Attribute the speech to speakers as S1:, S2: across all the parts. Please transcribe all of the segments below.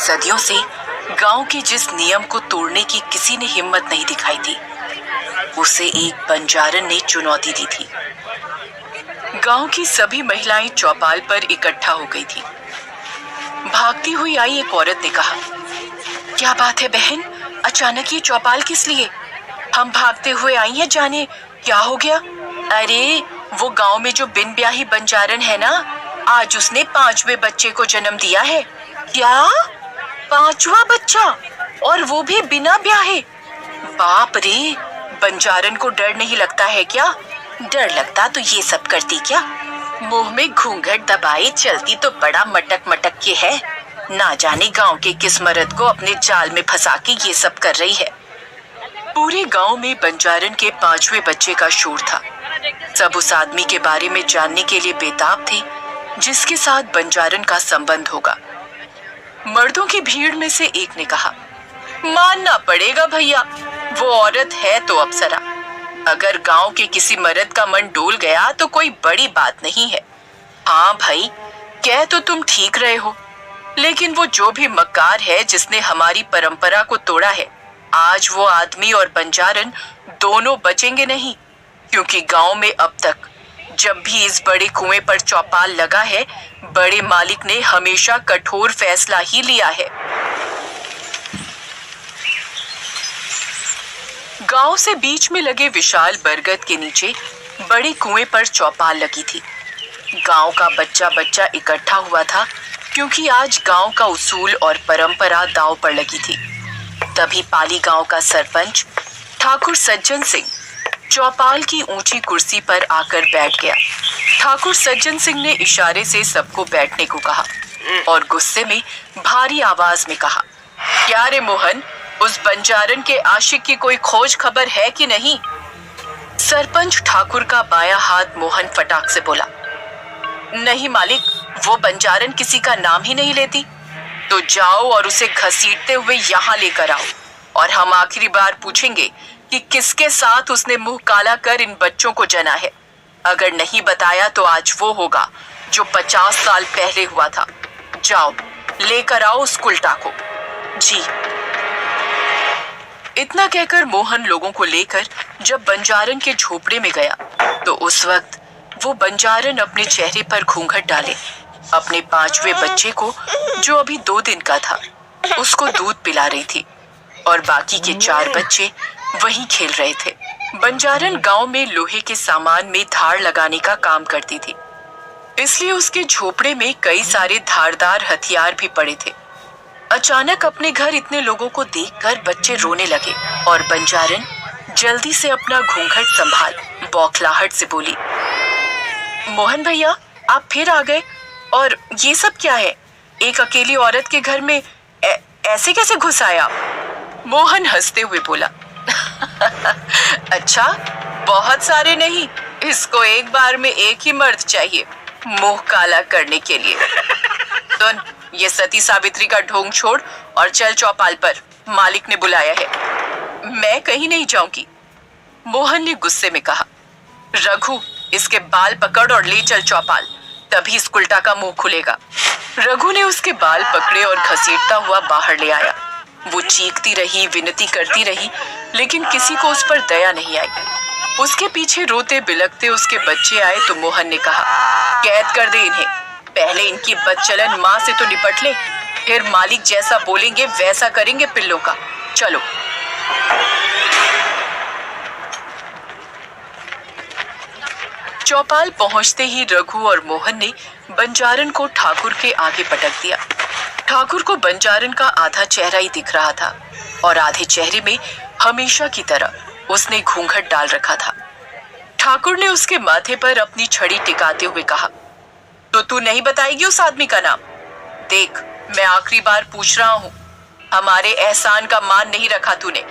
S1: सदियों से गांव के जिस नियम को तोड़ने की किसी ने हिम्मत नहीं दिखाई थी, उसे एक बंजारन ने चुनौती दी थी। गांव की सभी महिलाएं चौपाल पर इकट्ठा हो गई थी। भागती हुई आई एक औरत ने कहा, क्या बात है बहन, अचानक ये चौपाल किस लिए? हम भागते हुए आई हैं, जाने क्या हो गया? अरे वो गांव में जो बिन ब्याही बंजारन है ना, आज उसने 5वें बच्चे को जन्म दिया है। क्या? 5वां बच्चा, और वो भी बिना ब्याहे? बाप रे, बंजारन को डर नहीं लगता है क्या? डर लगता तो ये सब करती क्या? मुंह में घूंघट दबाए चलती तो बड़ा मटक मटक के है। ना जाने गांव के किस मर्द को अपने जाल में फंसा के ये सब कर रही है। पूरे गांव में बंजारन के 5वें बच्चे का शोर था। सब उस आदमी के बारे में जानने के लिए बेताब थे जिसके साथ बंजारन का संबंध होगा। मर्दों की भीड़ में से एक ने कहा, मानना पड़ेगा भैया, वो औरत है तो अप्सरा। अगर गांव के किसी मर्द का मन डोल गया तो कोई बड़ी बात नहीं है। हाँ भाई, कह तो तुम ठीक रहे हो, लेकिन वो जो भी मक्कार है जिसने हमारी परंपरा को तोड़ा है, आज वो आदमी और बंजारन दोनों बचेंगे नहीं। क्योंकि गांव में अब तक जब भी इस बड़े कुएं पर चौपाल लगा है, बड़े मालिक ने हमेशा कठोर फैसला ही लिया है। गांव से बीच में लगे विशाल बरगद के नीचे बड़े कुएं पर चौपाल लगी थी। गांव का बच्चा बच्चा इकट्ठा हुआ था क्योंकि आज गांव का उसूल और परंपरा दांव पर लगी थी। तभी पाली गांव का सरपंच ठाकुर सज्जन सिंह चौपाल की ऊंची कुर्सी पर आकर बैठ गया। ठाकुर सज्जन सिंह ने इशारे से सबको बैठने को कहा और गुस्से में भारी आवाज में कहा, क्या रे मोहन, उस बंजारन के आशिक की कोई खोज खबर है कि नहीं? सरपंच ठाकुर का बायां हाथ मोहन फटाक से बोला, नहीं मालिक, वो बंजारन किसी का नाम ही नहीं लेती। तो जाओ और उसे घसीटते हुए यहाँ लेकर आओ, और हम आखिरी बार पूछेंगे कि किसके साथ उसने मुंह काला कर इन बच्चों को जना है। अगर नहीं बताया तो आज वो होगा जो 50 साल पहले हुआ था। जाओ लेकर आओ उस कुलटा को। जी। इतना कहकर मोहन लोगों को लेकर जब बंजारन के झोपड़े में गया तो उस वक्त वो बंजारन अपने चेहरे पर घूंघट डाले अपने 5वें बच्चे को, जो अभी 2 दिन का था, उसको दूध पिला रही थी और बाकी के 4 बच्चे वहीं खेल रहे थे। बंजारन गांव में लोहे के सामान में धार लगाने का काम करती थी, इसलिए उसके झोपड़े में कई सारे धारदार हथियार भी पड़े थे। अचानक अपने घर इतने लोगों को देखकर बच्चे रोने लगे और बंजारन जल्दी से अपना घूंघट संभाल बौखलाहट से बोली, मोहन भैया, आप फिर आ गए, और ये सब क्या है? एक अकेली औरत के घर में ऐसे कैसे घुस आया? मोहन हंसते हुए बोला, अच्छा, बहुत सारे नहीं, इसको एक बार में एक ही मर्द चाहिए मुंह काला करने के लिए। सुन, ये सती सावित्री का ढोंग छोड़ और चल चौपाल पर, मालिक ने बुलाया है। मैं कहीं नहीं जाऊंगी, मोहन ने गुस्से में कहा। रघु, इसके बाल पकड़ और ले चल चौपाल, तभी इस उल्टा का मुंह खुलेगा। रघु ने उसके बाल पकड़े और घसीटता हुआ बाहर ले आया। वो चीखती रही, विनती करती रही, लेकिन किसी को उस पर दया नहीं आई। उसके पीछे रोते बिलखते उसके बच्चे आए तो मोहन ने कहा, कैद कर दे इन्हें, पहले इनकी बदचलन माँ से तो निपट ले, फिर मालिक जैसा बोलेंगे वैसा करेंगे पिल्लों का। चलो। चौपाल पहुंचते ही रघु और मोहन ने बंजारन को ठाकुर के आगे पटक दिया। ठाकुर को बंजारन का आधा चेहरा ही दिख रहा था और आधे चेहरे में हमेशा की तरह उसने घूंघट डाल रखा था। ठाकुर ने उसके माथे पर अपनी छड़ी टिकाते हुए कहा, तो तू नहीं बताएगी उस आदमी का नाम? देख, मैं आखिरी बार पूछ रहा हूँ, हमारे एहसान का मान नहीं रखा तूने।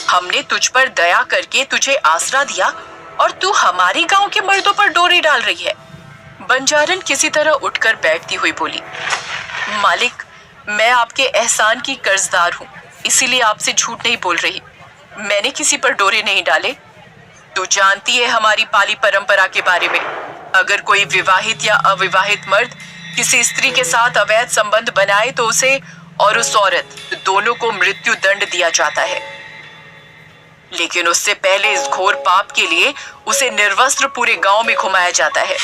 S1: हमने तुझ पर दया करके तुझे आसरा दिया और तू हमारे गांव के मर्दों पर डोरी डाल रही है। बंजारन किसी तरह उठकर बैठती हुई बोली, मालिक, मैं आपके एहसान की कर्जदार हूँ, इसीलिए आपसे झूठ नहीं बोल रही। मैंने किसी पर डोरे नहीं डाले। तू जानती है हमारी पाली परंपरा के बारे में, अगर कोई विवाहित या अविवाहित मर्द किसी स्त्री के साथ अवैध संबंध बनाए तो उसे और उस औरत दोनों को मृत्यु दंड दिया जाता है। लेकिन उससे पहले इस घोर पाप के लिए उसे निर्वस्त्र पूरे गांव में घुमाया जाता है।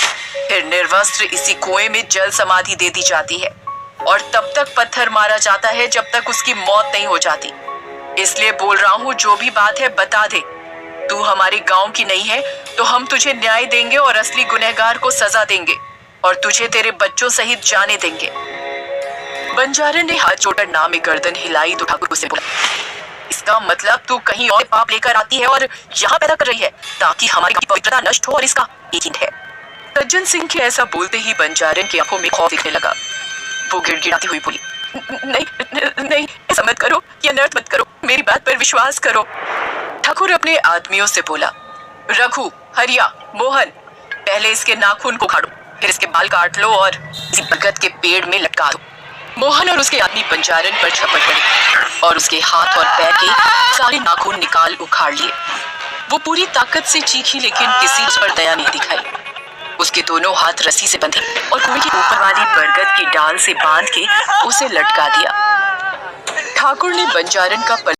S1: फिर निर्वस्त्र इसी कुएं में जल समाधि दे दी जाती है और तब तक पत्थर मारा जाता है जब तक उसकी मौत नहीं हो जाती। इसलिए बोल रहा हूँ, जो भी बात है बता दे। तू हमारे गांव की नहीं है तो हम तुझे न्याय देंगे और असली गुनहगार को सजा देंगे और तुझे तेरे बच्चों सहित जाने देंगे। बंजारन ने हाथ जोड़कर ना में गर्दन हिलाई तो ठाकुर से बोला, इसका मतलब तू कहीं और पाप लेकर आती है और यहाँ पैदा कर रही है ताकि हमारी पवित्रता नष्ट हो और इसका यकीन है। सज्जन सिंह के ऐसा बोलते ही बंजारन की आंखों में खौफ दिखने लगा। वो गिड़गिड़ाती हुई बोली, नहीं, ऐसा मत करो, ये अनर्थ मत करो, मेरी बात पर विश्वास करो। ठाकुर अपने आदमियों से बोला, रघु, हरिया, मोहन, पहले इसके नाखून को उखाड़ो, फिर इसके बाल काट लो और इसी बरगद के पेड़ में लटका दो। मोहन और उसके आदमी बंजारन पर झपट पड़े और उसके हाथ और पैर के सारे नाखून निकाल उखाड़ लिए। वो पूरी ताकत से चीखी लेकिन किसी उस पर दया नहीं दिखाई। उसके दोनों हाथ रस्सी से बंधे और कुएं के ऊपर वाली बरगद की डाल से बांध के उसे लटका दिया। ठाकुर ने बंजारन का